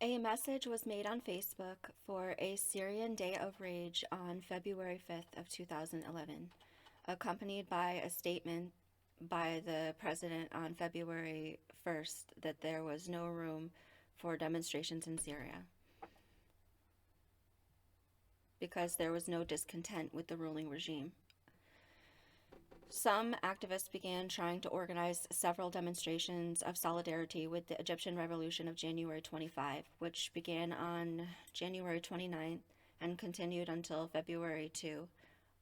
A message was made on Facebook for a Syrian Day of Rage on February 5th of 2011, accompanied by a statement by the president on February 1st that there was no room for demonstrations in Syria because there was no discontent with the ruling regime. Some activists began trying to organize several demonstrations of solidarity with the Egyptian Revolution of January 25, which began on January 29th and continued until February 2.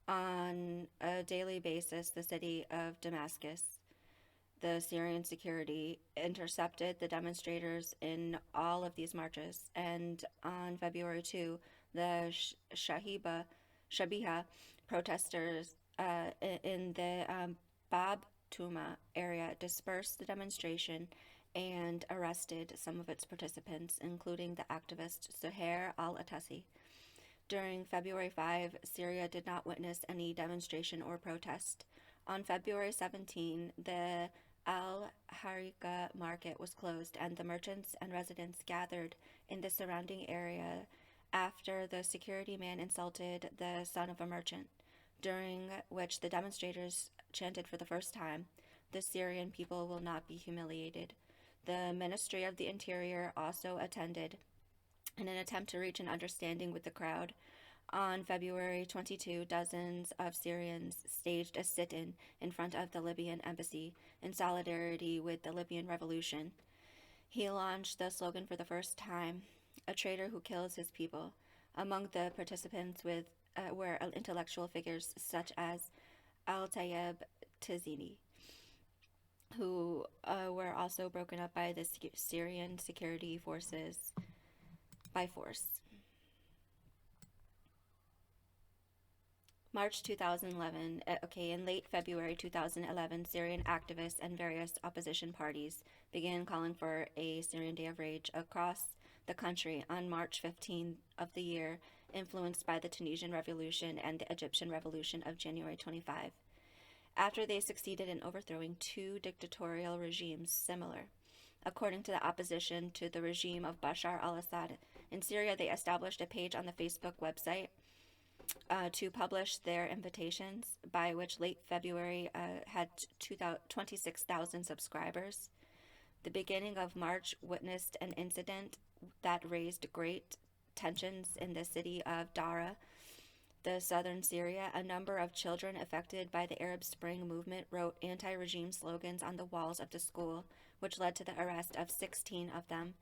On a daily basis, the city of Damascus, the Syrian security, intercepted the demonstrators in all of these marches, and on February 2, the Shabiha protesters in the Bab Tuma area dispersed the demonstration and arrested some of its participants, including the activist Suhair al-Atasi. During February 5, Syria did not witness any demonstration or protest. On February 17, the Al-Harika market was closed, and the merchants and residents gathered in the surrounding area after the security man insulted the son of a merchant, during which the demonstrators chanted for the first time, "The Syrian people will not be humiliated." The Ministry of the Interior also attended in an attempt to reach an understanding with the crowd. On February 22, dozens of Syrians staged a sit-in in front of the Libyan embassy in solidarity with the Libyan Revolution. He launched the slogan for the first time, "A traitor who kills his people." Among the participants were intellectual figures such as Al-Tayyib Tizini, who were also broken up by the Syrian security forces by force. March 2011, in late February 2011, Syrian activists and various opposition parties began calling for a Syrian Day of Rage across the country on March 15th of the year, influenced by the Tunisian Revolution and the Egyptian Revolution of January 25. After they succeeded in overthrowing two dictatorial regimes similar, according to the opposition to the regime of Bashar al-Assad in Syria, they established a page on the Facebook website to publish their invitations, by which late February had 26,000 subscribers. The beginning of March witnessed an incident that raised great tensions in the city of Dara, the southern Syria. A number of children affected by the Arab Spring movement wrote anti-regime slogans on the walls of the school, which led to the arrest of 16 of them.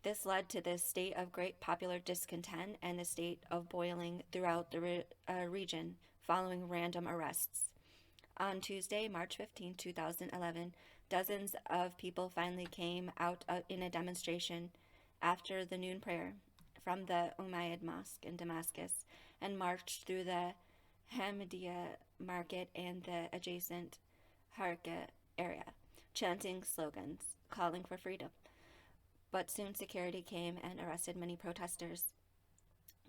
This led to the state of great popular discontent and the state of boiling throughout the region following random arrests. On Tuesday, March 15, 2011, dozens of people finally came out in a demonstration after the noon prayer from the Umayyad Mosque in Damascus and marched through the Hamidiyya market and the adjacent Harka area, chanting slogans, calling for freedom. But soon security came and arrested many protesters.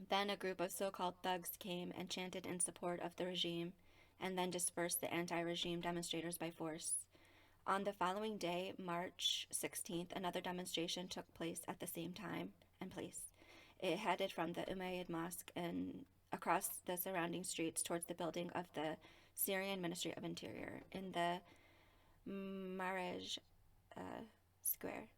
Then a group of so-called thugs came and chanted in support of the regime, and then dispersed the anti-regime demonstrators by force. On the following day, March 16th, another demonstration took place at the same time and place. It headed from the Umayyad Mosque and across the surrounding streets towards the building of the Syrian Ministry of Interior in the Maraj Square.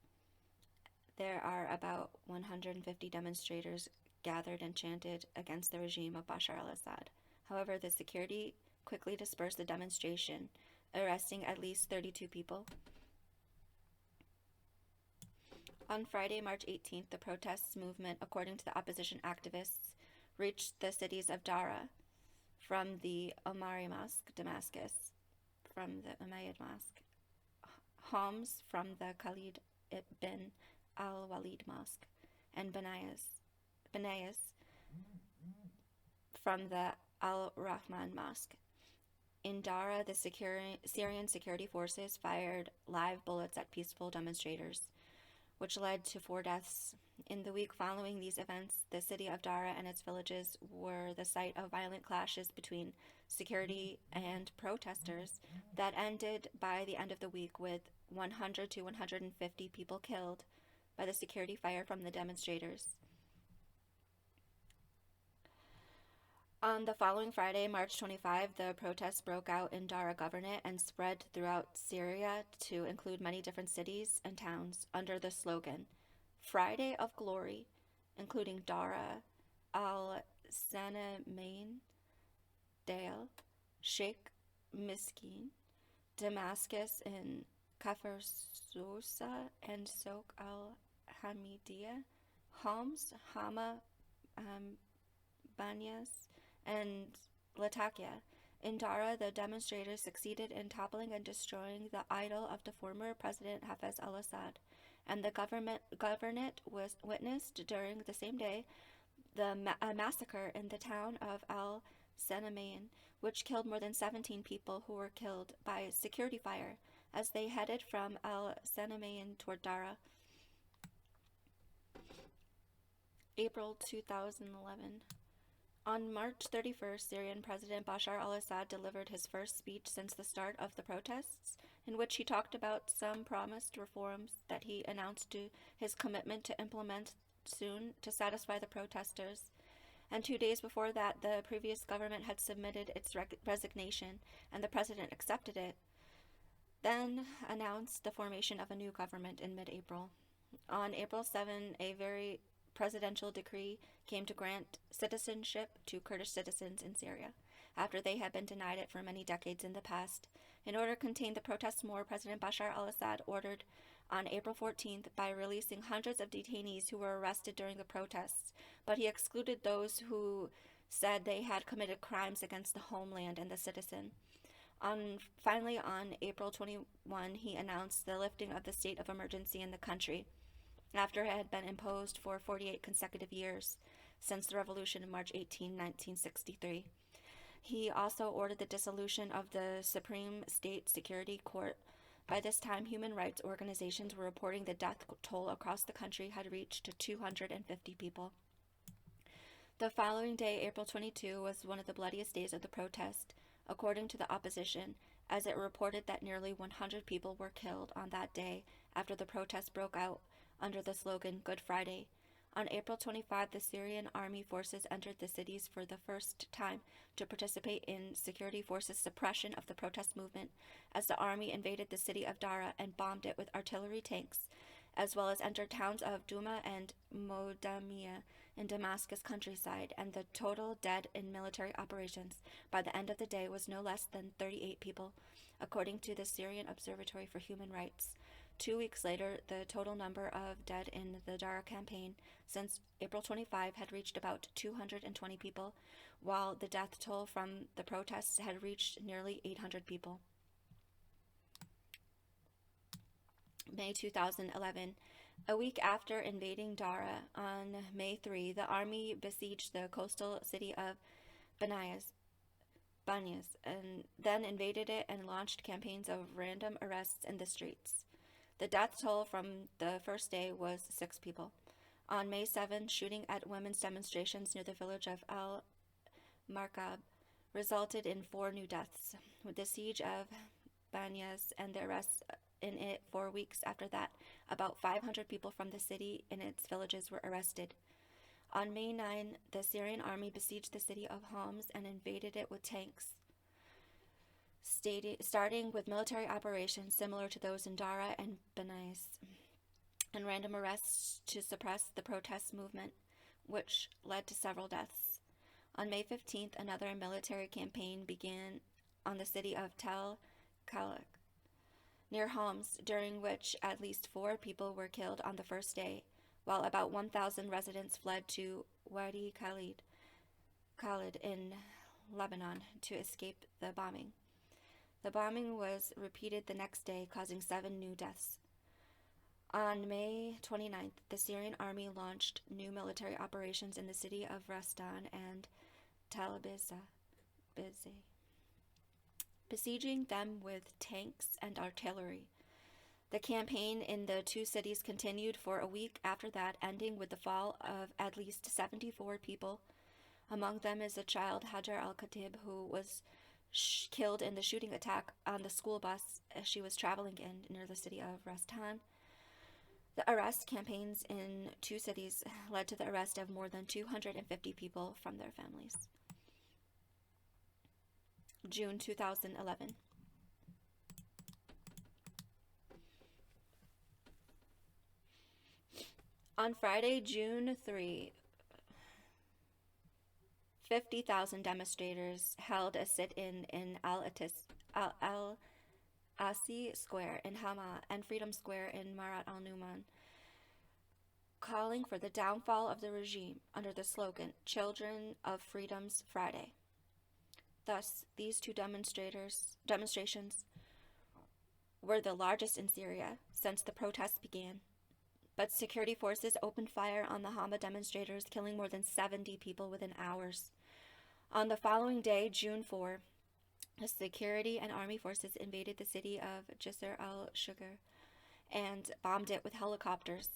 There are about 150 demonstrators gathered and chanted against the regime of Bashar al-Assad. However, the security quickly dispersed the demonstration, arresting at least 32 people. On Friday, March 18th, the protests movement, according to the opposition activists, reached the cities of Dara from the Omari Mosque, Damascus from the Umayyad Mosque, Homs from the Khalid ibn al-Walid Mosque, and Benayas from the Al-Rahman Mosque. In Dara, the Syrian security forces fired live bullets at peaceful demonstrators, which led to 4 deaths. In the week following these events, the city of Dara and its villages were the site of violent clashes between security and protesters that ended by the end of the week with 100 to 150 people killed, by the security fire from the demonstrators. On the following Friday, March 25, the protests broke out in Dara Governorate and spread throughout Syria to include many different cities and towns under the slogan Friday of Glory, including Dara, al-Sanamain, Dale, Sheikh Miskin, Damascus, and Kafr Sousa, and Souk al-Hamidiyah, Homs, Hama, Banyas, and Latakia. In Dara, the demonstrators succeeded in toppling and destroying the idol of the former President Hafez al-Assad, and the governorate was witnessed during the same day a massacre in the town of al-Sanamain, which killed more than 17 people who were killed by security fire as they headed from al-Sanamain toward Dara. April 2011. On March 31st, Syrian President Bashar al-Assad delivered his first speech since the start of the protests, in which he talked about some promised reforms that he announced to his commitment to implement soon to satisfy the protesters. And 2 days before that, the previous government had submitted its resignation, and the president accepted it, then announced the formation of a new government in mid-April. On April 7, a very presidential decree came to grant citizenship to Kurdish citizens in Syria, after they had been denied it for many decades in the past. In order to contain the protests more, President Bashar al-Assad ordered on April 14th by releasing hundreds of detainees who were arrested during the protests, but he excluded those who said they had committed crimes against the homeland and the citizen. Finally, on April 21, he announced the lifting of the state of emergency in the country, after it had been imposed for 48 consecutive years since the revolution of March 18, 1963. He also ordered the dissolution of the Supreme State Security Court. By this time, human rights organizations were reporting the death toll across the country had reached 250 people. The following day, April 22, was one of the bloodiest days of the protest, according to the opposition, as it reported that nearly 100 people were killed on that day after the protest broke out under the slogan Good Friday. On April 25, the Syrian army forces entered the cities for the first time to participate in security forces' suppression of the protest movement, as the army invaded the city of Dara and bombed it with artillery tanks, as well as entered towns of Duma and Modamia in Damascus countryside, and the total dead in military operations by the end of the day was no less than 38 people, according to the Syrian Observatory for Human Rights. 2 weeks later, the total number of dead in the Dara campaign since April 25 had reached about 220 people, while the death toll from the protests had reached nearly 800 people. May 2011. A week after invading Dara, on May 3, the army besieged the coastal city of Banyas, and then invaded it and launched campaigns of random arrests in the streets. The death toll from the first day was 6 people. On May 7, shooting at women's demonstrations near the village of Al-Markab resulted in 4 new deaths. With the siege of Banyas and the arrests in it 4 weeks after that, about 500 people from the city and its villages were arrested. On May 9, the Syrian army besieged the city of Homs and invaded it with tanks, starting with military operations similar to those in Dara and Banyas, and random arrests to suppress the protest movement, which led to several deaths. On May 15th, another military campaign began on the city of Tel Kalak, near Homs, during which at least 4 people were killed on the first day, while about 1,000 residents fled to Wadi Khalid in Lebanon to escape the bombing. The bombing was repeated the next day, causing 7 new deaths. On May 29th, the Syrian army launched new military operations in the city of Rastan and Tel Biza, besieging them with tanks and artillery. The campaign in the 2 cities continued for a week after that, ending with the fall of at least 74 people. Among them is a child, Hajar al-Khatib, who was killed in the shooting attack on the school bus as she was traveling in near the city of Rastan. The arrest campaigns in 2 cities led to the arrest of more than 250 people from their families. June 2011. On Friday, June 3, 50,000 demonstrators held a sit-in Al-Asi Square in Hama and Freedom Square in Marat al-Numan, calling for the downfall of the regime under the slogan, Children of Freedom's Friday. Thus, these two demonstrations were the largest in Syria since the protests began. But security forces opened fire on the Hama demonstrators, killing more than 70 people within hours. On the following day, June 4, the security and army forces invaded the city of Jisr al-Shughar and bombed it with helicopters,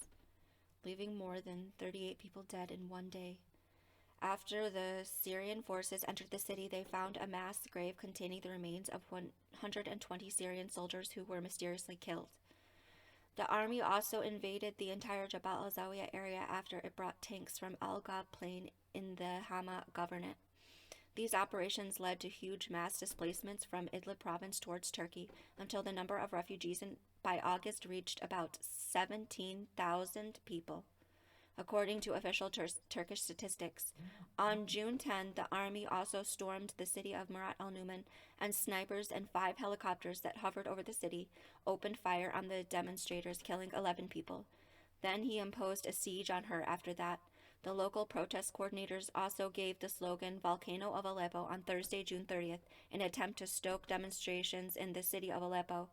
leaving more than 38 people dead in one day. After the Syrian forces entered the city, they found a mass grave containing the remains of 120 Syrian soldiers who were mysteriously killed. The army also invaded the entire Jabal al-Zawiya area after it brought tanks from Al-Ghab plain in the Hama governorate. These operations led to huge mass displacements from Idlib province towards Turkey until the number of refugees by August reached about 17,000 people, according to official Turkish statistics. On June 10, the army also stormed the city of Marat al-Numan, and snipers and 5 helicopters that hovered over the city opened fire on the demonstrators, killing 11 people. Then he imposed a siege on her after that. The local protest coordinators also gave the slogan Volcano of Aleppo on Thursday, June 30th, in an attempt to stoke demonstrations in the city of Aleppo,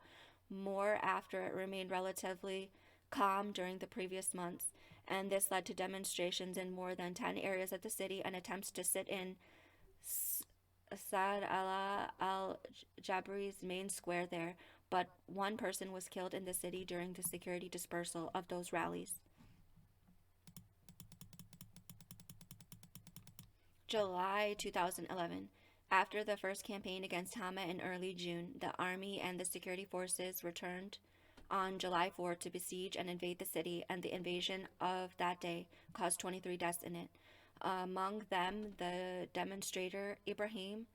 more after it remained relatively calm during the previous months, and this led to demonstrations in more than 10 areas of the city and attempts to sit in Saad Allah al-Jabri's main square there, but 1 person was killed in the city during the security dispersal of those rallies. July 2011. After the first campaign against Hama in early June, the army and the security forces returned on July 4 to besiege and invade the city, and the invasion of that day caused 23 deaths in it. Among them, the demonstrator Ibrahim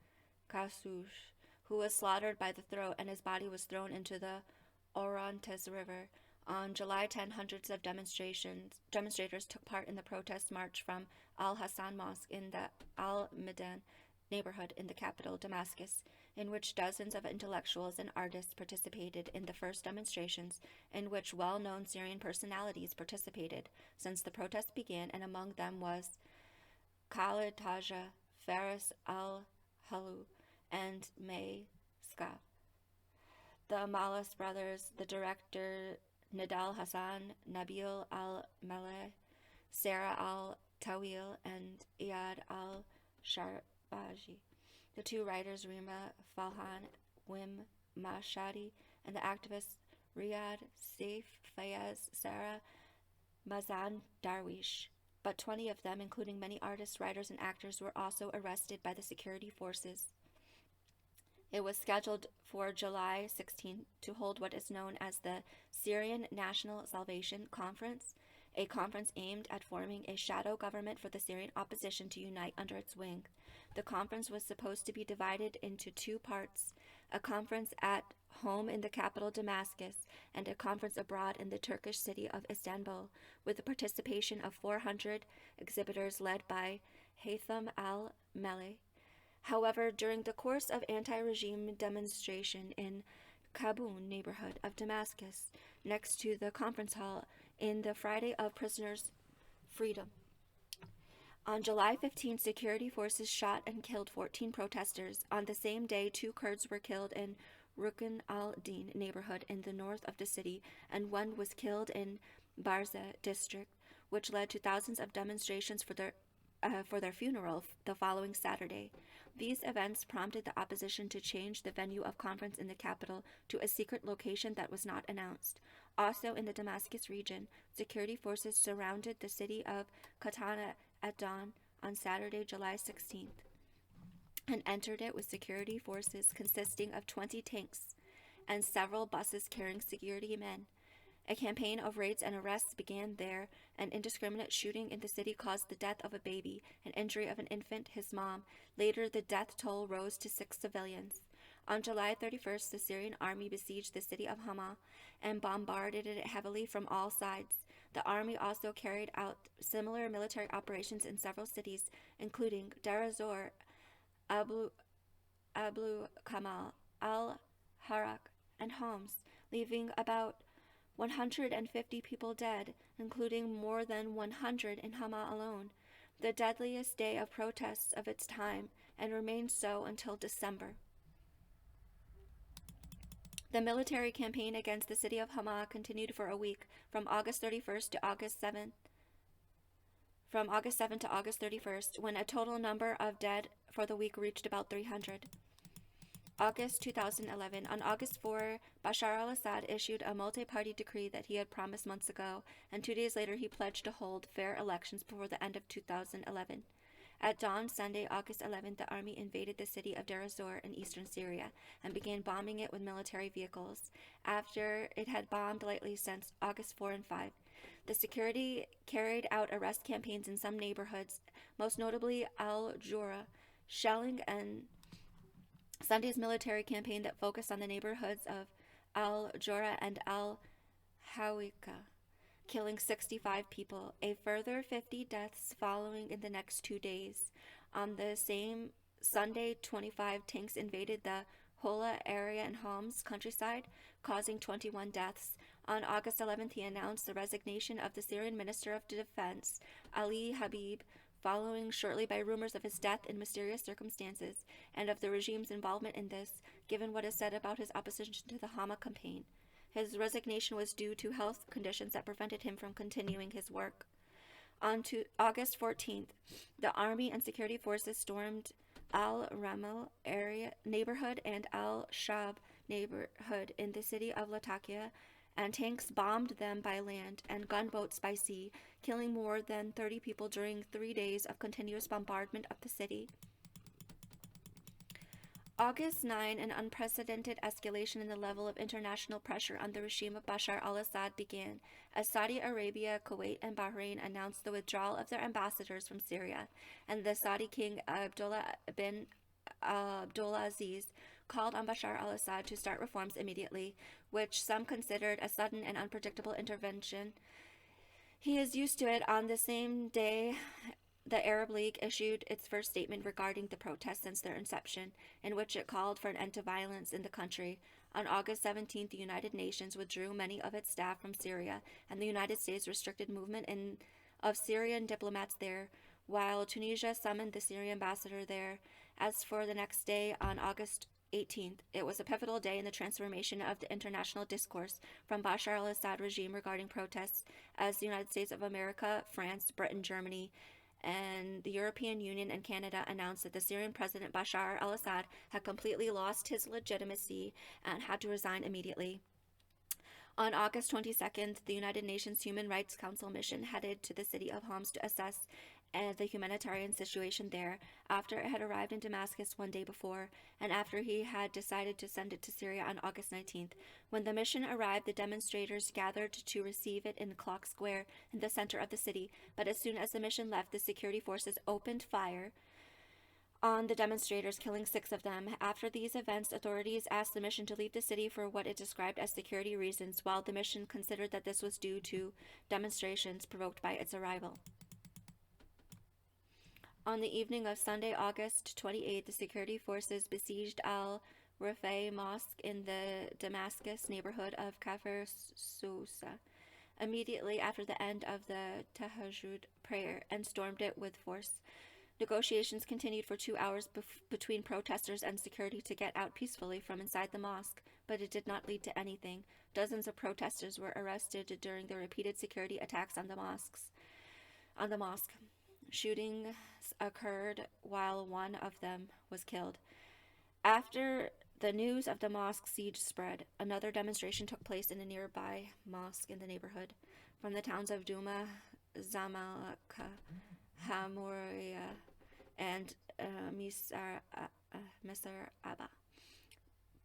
Kasush, who was slaughtered by the throat, and his body was thrown into the Orontes River. On July 10, hundreds of demonstrators took part in the protest march from Al-Hassan Mosque in the Al-Midan neighborhood in the capital, Damascus, in which dozens of intellectuals and artists participated in the first demonstrations, in which well-known Syrian personalities participated since the protest began, and among them was Khalid Taja, Faris al-Halu, and May Ska. The Malas brothers, the director Nidal Hassan, Nabil al-Maleh, Sarah al-Tawil, and Iyad al-Sharbaji. The 2 writers Rima Falhan, Wim Mashadi, and the activists Riyad Saif Fayez, Sarah Mazan Darwish. But 20 of them, including many artists, writers, and actors, were also arrested by the security forces. It was scheduled for July 16 to hold what is known as the Syrian National Salvation Conference, a conference aimed at forming a shadow government for the Syrian opposition to unite under its wing. The conference was supposed to be divided into 2 parts, a conference at home in the capital Damascus and a conference abroad in the Turkish city of Istanbul, with the participation of 400 exhibitors led by Haytham al-Meleh. However, during the course of anti-regime demonstration in Kabun neighborhood of Damascus, next to the conference hall in the Friday of Prisoners' Freedom, on July 15, security forces shot and killed 14 protesters. On the same day, 2 Kurds were killed in Rukn al-Din neighborhood in the north of the city, and 1 was killed in Barza district, which led to thousands of demonstrations for their funeral the following Saturday. These events prompted the opposition to change the venue of conference in the capital to a secret location that was not announced. Also in the Damascus region, security forces surrounded the city of Katana at dawn on Saturday, July 16th, and entered it with security forces consisting of 20 tanks and several buses carrying security men. A campaign of raids and arrests began there, and indiscriminate shooting in the city caused the death of a baby and injury of an infant, his mom. Later, the death toll rose to 6 civilians. On July 31st, the Syrian army besieged the city of Hama and bombarded it heavily from all sides. The army also carried out similar military operations in several cities, including Deir ez-Zor, Abu, Abu Kamal, Al-Harak, and Homs, leaving about 150 people dead, including more than 100 in Hama alone, the deadliest day of protests of its time, and remained so until December. The military campaign against the city of Hama continued for a week, from August 31st to August 7th. From August 7th to August 31st, when a total number of dead for the week reached about 300. August 2011. On August 4, Bashar al-Assad issued a multi-party decree that he had promised months ago, and 2 days later he pledged to hold fair elections before the end of 2011. At dawn, Sunday, August 11th, the army invaded the city of Deir ez-Zor in eastern Syria and began bombing it with military vehicles, after it had bombed lightly since August 4 and 5. The security carried out arrest campaigns in some neighborhoods, most notably Al-Jura, shelling, and Sunday's military campaign that focused on the neighborhoods of Al-Jura and Al-Hawika, killing 65 people, a further 50 deaths following in the next 2 days. On the same Sunday, 25 tanks invaded the Hola area in Homs countryside, causing 21 deaths. On August 11th, he announced the resignation of the Syrian Minister of Defense, Ali Habib, following shortly by rumors of his death in mysterious circumstances, and of the regime's involvement in this, given what is said about his opposition to the Hama campaign. His resignation was due to health conditions that prevented him from continuing his work. On to August 14th, the army and security forces stormed Al-Ramel area neighborhood and Al-Shab neighborhood in the city of Latakia, and tanks bombed them by land and gunboats by sea, killing more than 30 people during 3 days of continuous bombardment of the city. August 9, an unprecedented escalation in the level of international pressure on the regime of Bashar al-Assad began, as Saudi Arabia, Kuwait, and Bahrain announced the withdrawal of their ambassadors from Syria, and the Saudi king Abdullah bin Abdulaziz called on Bashar al-Assad to start reforms immediately, which some considered a sudden and unpredictable intervention. He is used to it. On the same day, the Arab League issued its first statement regarding the protests since their inception, in which it called for an end to violence in the country. On August 17th, the United Nations withdrew many of its staff from Syria, and the United States restricted movement of Syrian diplomats there, while Tunisia summoned the Syrian ambassador there. As for the next day, on August 18th, it was a pivotal day in the transformation of the international discourse from Bashar al-Assad regime regarding protests, as the United States of America, France, Britain, Germany, and the European Union and Canada announced that the Syrian President Bashar al-Assad had completely lost his legitimacy and had to resign immediately. On August 22nd, the United Nations Human Rights Council mission headed to the city of Homs to assess the humanitarian situation there, after it had arrived in Damascus 1 day before, and after he had decided to send it to Syria on August 19th. When the mission arrived, the demonstrators gathered to receive it in the Clock Square in the center of the city, but as soon as the mission left, the security forces opened fire on the demonstrators, killing 6 of them. After these events, authorities asked the mission to leave the city for what it described as security reasons, while the mission considered that this was due to demonstrations provoked by its arrival. On the evening of Sunday, August 28th, the security forces besieged Al-Rafai Mosque in the Damascus neighborhood of Kafir Sousa immediately after the end of the Tahajjud prayer, and stormed it with force. Negotiations continued for 2 hours between protesters and security to get out peacefully from inside the mosque, but it did not lead to anything. Dozens of protesters were arrested during the repeated security attacks on the mosque. Shootings occurred while one of them was killed. After the news of the mosque siege spread, another demonstration took place in a nearby mosque in the neighborhood. From the towns of Duma, Zamalka, Hamoria, and Misaraba,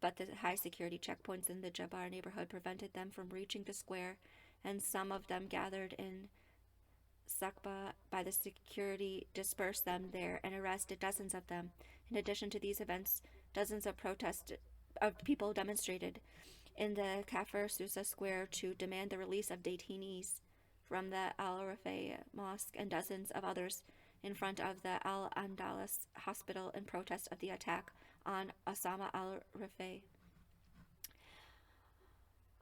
but the high security checkpoints in the Jabar neighborhood prevented them from reaching the square, and some of them gathered in Sakba by the security dispersed them there and arrested dozens of them. In addition to these events, dozens of people demonstrated in the Kafir Susa Square to demand the release of detainees from the Al Rafah Mosque, and dozens of others in front of the Al Andalus Hospital in protest of the attack on Osama al Rafah.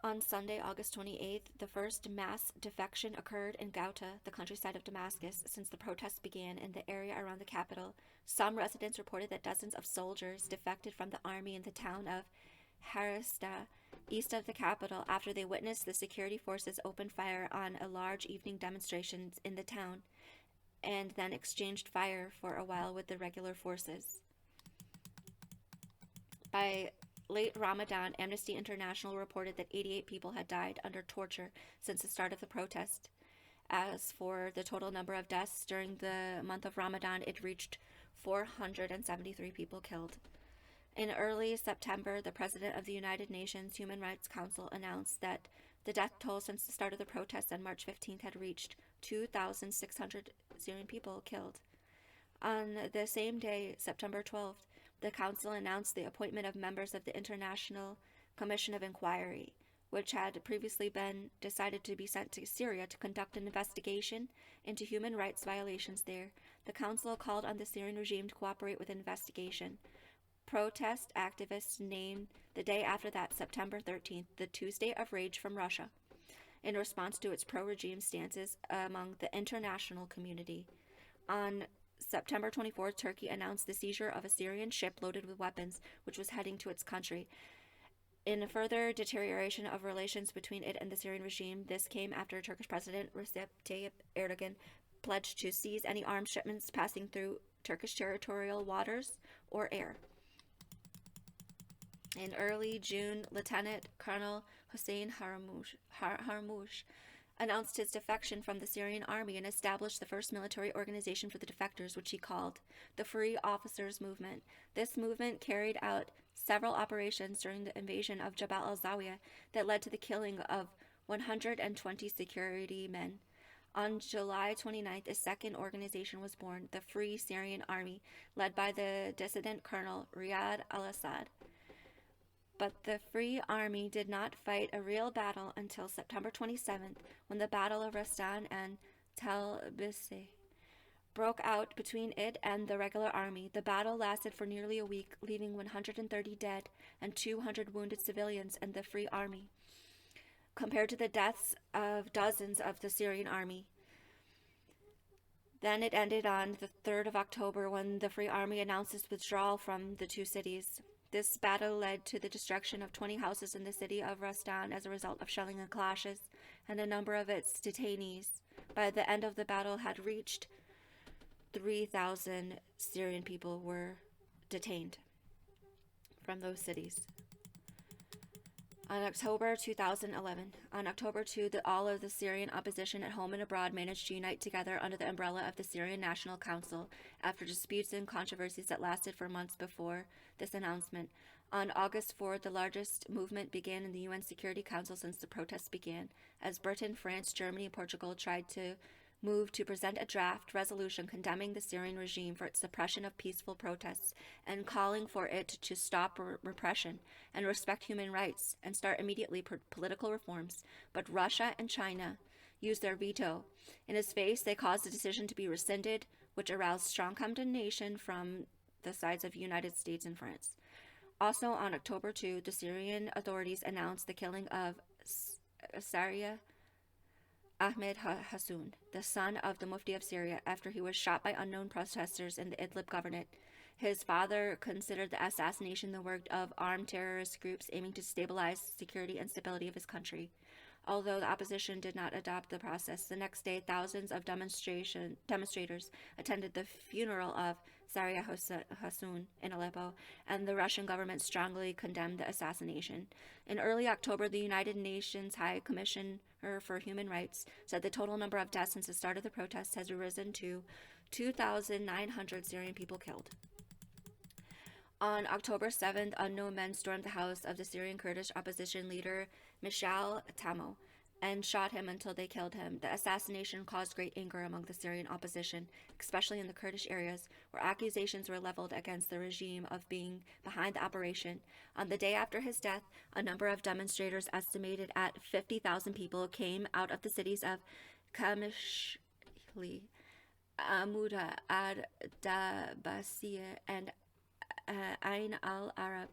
On Sunday, August 28th, the first mass defection occurred in Ghouta, the countryside of Damascus, since the protests began in the area around the capital. Some residents reported that dozens of soldiers defected from the army in the town of Harista, east of the capital, after they witnessed the security forces open fire on a large evening demonstration in the town, and then exchanged fire for a while with the regular forces. By late Ramadan, Amnesty International reported that 88 people had died under torture since the start of the protest. As for the total number of deaths during the month of Ramadan, it reached 473 people killed. In early September, the president of the United Nations Human Rights Council announced that the death toll since the start of the protests on March 15th had reached 2,600 Syrian people killed. On the same day, September 12th, the Council announced the appointment of members of the International Commission of Inquiry, which had previously been decided to be sent to Syria to conduct an investigation into human rights violations there. The Council called on the Syrian regime to cooperate with the investigation. Protest activists named the day after that, September 13th, the Tuesday of Rage from Russia, in response to its pro-regime stances among the international community. On September 24th, Turkey announced the seizure of a Syrian ship loaded with weapons, which was heading to its country. In a further deterioration of relations between it and the Syrian regime, this came after Turkish President Recep Tayyip Erdogan pledged to seize any arms shipments passing through Turkish territorial waters or air. In early June, Lieutenant Colonel Hossein Harmoush announced his defection from the Syrian army and established the first military organization for the defectors, which he called the Free Officers Movement. This movement carried out several operations during the invasion of Jabal al-Zawiya that led to the killing of 120 security men. On July 29th, a second organization was born, the Free Syrian Army, led by the dissident Colonel Riyad al-Assad. But the Free Army did not fight a real battle until September 27th, when the Battle of Rastan and Tel Bisse broke out between it and the regular army. The battle lasted for nearly a week, leaving 130 dead and 200 wounded civilians in the Free Army, compared to the deaths of dozens of the Syrian army. Then it ended on the 3rd of October, when the Free Army announced its withdrawal from the two cities. This battle led to the destruction of 20 houses in the city of Rastan as a result of shelling and clashes, and a number of its detainees. By the end of the battle had reached 3,000 Syrian people were detained from those cities. On October 2011, on October 2, all of the Syrian opposition at home and abroad managed to unite together under the umbrella of the Syrian National Council after disputes and controversies that lasted for months before this announcement. On August 4th, the largest movement began in the UN Security Council since the protests began, as Britain, France, Germany, and Portugal tried to move to present a draft resolution condemning the Syrian regime for its suppression of peaceful protests and calling for it to stop repression and respect human rights and start immediately political reforms. But Russia and China used their veto. In its face, they caused the decision to be rescinded, which aroused strong condemnation from the sides of the United States and France. Also on October 2, the Syrian authorities announced the killing of Syria Ahmed Hassoun, the son of the Mufti of Syria, after he was shot by unknown protesters in the Idlib governorate. His father considered the assassination the work of armed terrorist groups aiming to destabilize the security and stability of his country. Although the opposition did not adopt the process, the next day thousands of demonstrators attended the funeral of Syria Hassoun in Aleppo, and the Russian government strongly condemned the assassination. In early October, the United Nations High Commissioner for Human Rights said the total number of deaths since the start of the protests has risen to 2,900 Syrian people killed. On October 7th, unknown men stormed the house of the Syrian Kurdish opposition leader Mishal Tamo and shot him until they killed him. The assassination caused great anger among the Syrian opposition, especially in the Kurdish areas, where accusations were leveled against the regime of being behind the operation. On the day after his death, a number of demonstrators, estimated at 50,000 people, came out of the cities of Kamishli, Amuda, Ad-Dabasiyah, and Ain al-Arab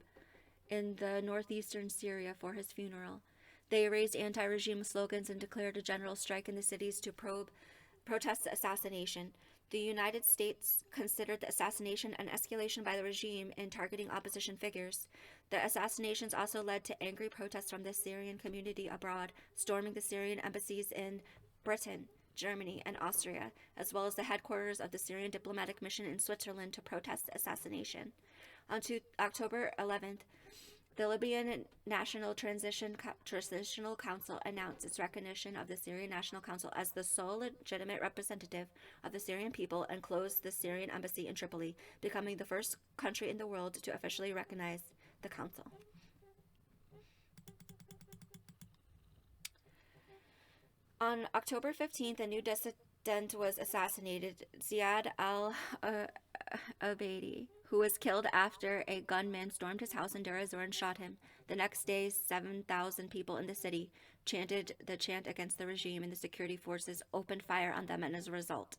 in the northeastern Syria for his funeral. They raised anti-regime slogans and declared a general strike in the cities to protest the assassination. The United States considered the assassination an escalation by the regime in targeting opposition figures. The assassinations also led to angry protests from the Syrian community abroad, storming the Syrian embassies in Britain, Germany, and Austria, as well as the headquarters of the Syrian diplomatic mission in Switzerland to protest the assassination. On October 11th, the Libyan National Transitional Council announced its recognition of the Syrian National Council as the sole legitimate representative of the Syrian people and closed the Syrian embassy in Tripoli, becoming the first country in the world to officially recognize the council. On October 15th, a new dissident was assassinated, Ziad al-Abadi, who was killed after a gunman stormed his house in Deir ez-Zor and shot him. The next day, 7,000 people in the city chanted the chant against the regime, and the security forces opened fire on them, and as a result,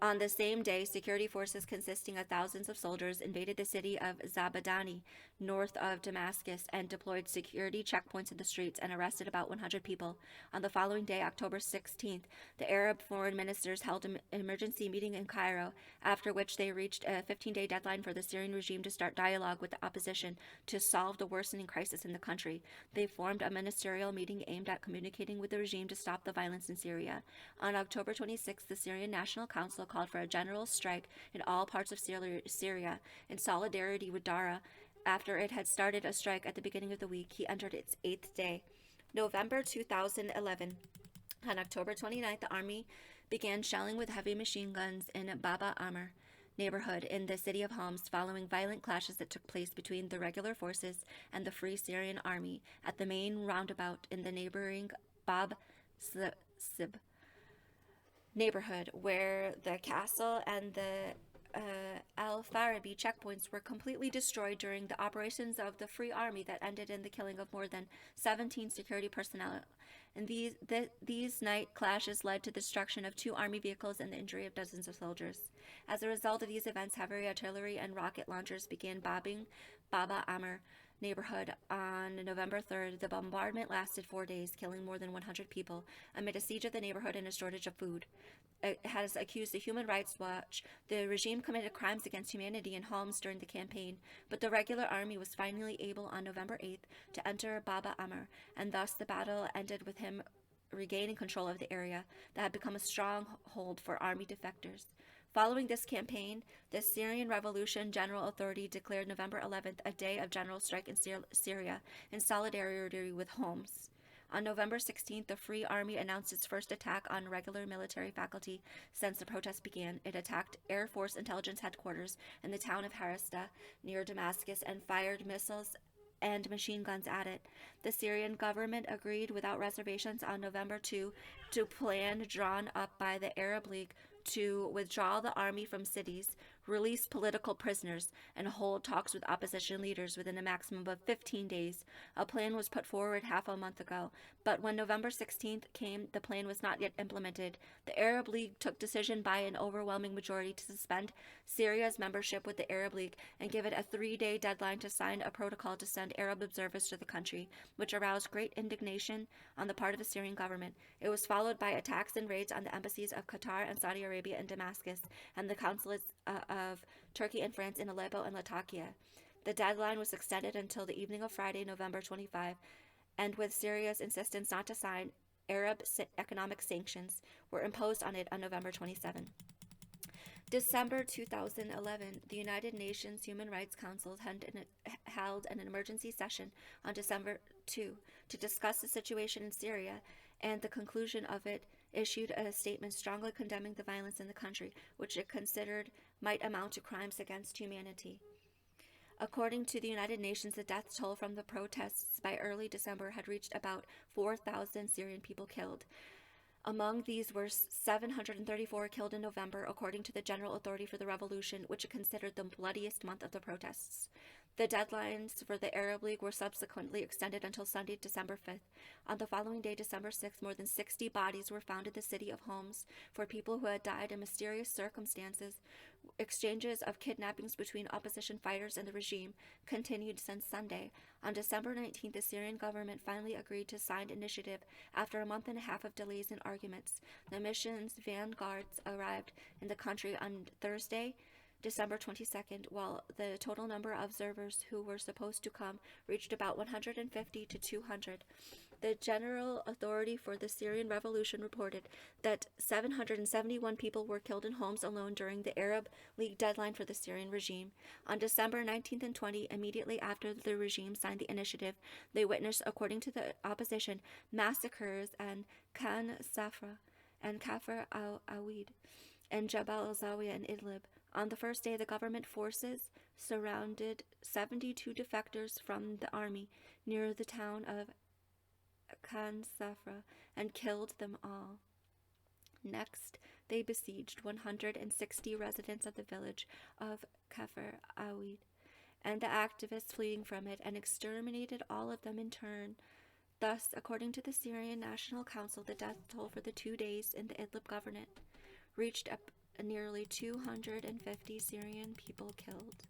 on the same day, security forces consisting of thousands of soldiers invaded the city of Zabadani, north of Damascus, and deployed security checkpoints in the streets and arrested about 100 people. On the following day, October 16th, the Arab foreign ministers held an emergency meeting in Cairo, after which they reached a 15-day deadline for the Syrian regime to start dialogue with the opposition to solve the worsening crisis in the country. They formed a ministerial meeting aimed at communicating with the regime to stop the violence in Syria. On October 26th, the Syrian National Council called for a general strike in all parts of Syria in solidarity with Dara. After it had started a strike at the beginning of the week, he entered its 8th day. November 2011. On October 29th, the army began shelling with heavy machine guns in Baba Amr neighborhood in the city of Homs, following violent clashes that took place between the regular forces and the Free Syrian Army at the main roundabout in the neighboring Bab Sib neighborhood, where the castle and the Al-Farabi checkpoints were completely destroyed during the operations of the Free Army that ended in the killing of more than 17 security personnel. And these night clashes led to the destruction of 2 army vehicles and the injury of dozens of soldiers. As a result of these events, heavy artillery and rocket launchers began bombing Baba Amr neighborhood on November 3rd. The bombardment lasted 4 days, killing more than 100 people amid a siege of the neighborhood and a shortage of food. It has accused the Human Rights Watch the regime committed crimes against humanity in Homs during the campaign, but the regular army was finally able on November 8th to enter Baba Amr, and thus the battle ended with him regaining control of the area that had become a stronghold for army defectors. Following this campaign, the Syrian Revolution General Authority declared November 11th a day of general strike in Syria in solidarity with Homs. On November 16th, the Free Army announced its first attack on regular military faculty since the protests began. It attacked Air Force intelligence headquarters in the town of Harasta near Damascus and fired missiles and machine guns at it. The Syrian government agreed without reservations on November 2 to plan drawn up by the Arab League to withdraw the army from cities, release political prisoners, and hold talks with opposition leaders within a maximum of 15 days. A plan was put forward half a month ago, but when November 16th came, the plan was not yet implemented. The Arab League took decision by an overwhelming majority to suspend Syria's membership with the Arab League and give it a 3-day deadline to sign a protocol to send Arab observers to the country, which aroused great indignation on the part of the Syrian government. It was followed by attacks and raids on the embassies of Qatar and Saudi Arabia in Damascus and the consulates of Turkey and France in Aleppo and Latakia. The deadline was extended until the evening of Friday, November 25, and with Syria's insistence not to sign, Arab economic sanctions were imposed on it on November 27. December 2011, the United Nations Human Rights Council held an emergency session on December 2 to discuss the situation in Syria, and the conclusion of it issued a statement strongly condemning the violence in the country, which it considered might amount to crimes against humanity. According to the United Nations, the death toll from the protests by early December had reached about 4,000 Syrian people killed. Among these were 734 killed in November, according to the General Authority for the Revolution, which it considered the bloodiest month of the protests. The deadlines for the Arab League were subsequently extended until Sunday, December 5th. On the following day, December 6th, more than 60 bodies were found in the city of Homs for people who had died in mysterious circumstances. Exchanges of kidnappings between opposition fighters and the regime continued since Sunday. On December 19th, the Syrian government finally agreed to sign initiative after a month and a half of delays and arguments. The mission's vanguards arrived in the country on Thursday, December 22nd, while the total number of observers who were supposed to come reached about 150 to 200. The General Authority for the Syrian Revolution reported that 771 people were killed in Homs alone during the Arab League deadline for the Syrian regime. On December 19th and 20th, immediately after the regime signed the initiative, they witnessed, according to the opposition, massacres in Khan Safra and Kafr al-Awid and Jabal al-Zawiya and Idlib. On the first day, the government forces surrounded 72 defectors from the army near the town of Khan Safra and killed them all. Next, they besieged 160 residents of the village of Kafr Awid and the activists fleeing from it and exterminated all of them in turn. Thus, according to the Syrian National Council, the death toll for the 2 days in the Idlib governorate reached up nearly 250 Syrian people killed.